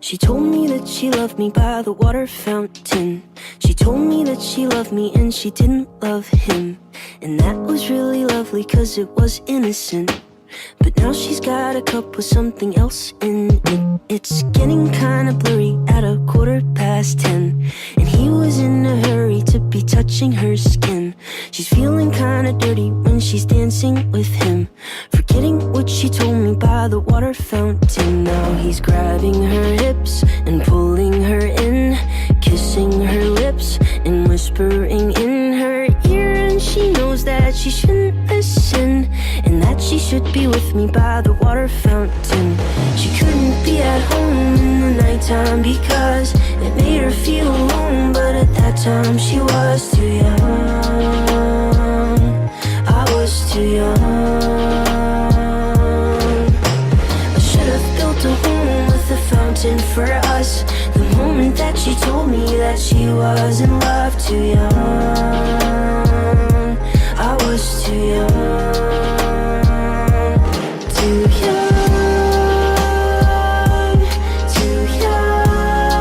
She told me that she loved me by the water fountain. She told me that she loved me and she didn't love him. And that was really lovely cause it was innocent. But now she's got a cup with something else in it. It's getting kinda blurry at 10:15. And he was in a hurry to be touching her skin. She's feeling kinda dirty when she's dancing with him, forgetting what she told me by the water fountain. Now he's grabbing her hips and pulling her in, kissing her lips and whispering in her ear. And she knows that she shouldn't listen, and that she should be with me by the water fountain. She couldn't be at home in the nighttime because it made her feel alone. But at that time she was too young. I was too young. I should have built a home with a fountain for us. The moment that she told me that she was in love. Too young. I was too young. Too young, too young,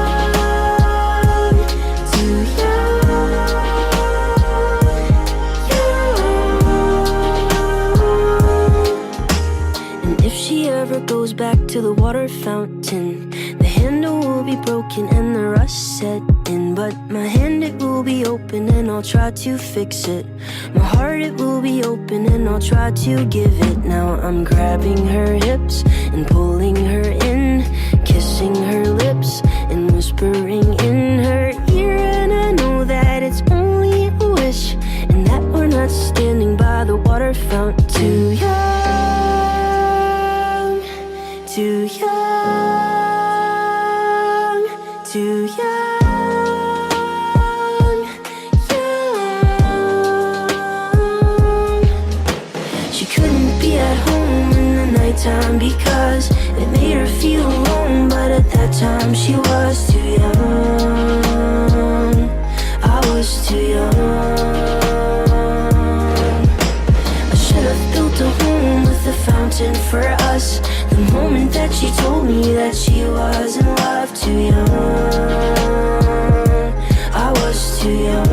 too young, young. And if she ever goes back to the water fountain, the handle will be broken and the rust set in. But my hand, it will be open and I'll try to fix it. My heart, it will be open and I'll try to give it. Now I'm grabbing her hips and pulling her in, kissing her lips and whispering in her ear. And I know that it's only a wish, and that we're not standing by the water fountain. Too young, too young, too young. Time because it made her feel alone. But at that time she was too young. I was too young. I should have built a home with a fountain for us. The moment that she told me that she was in love. Too young. I was too young.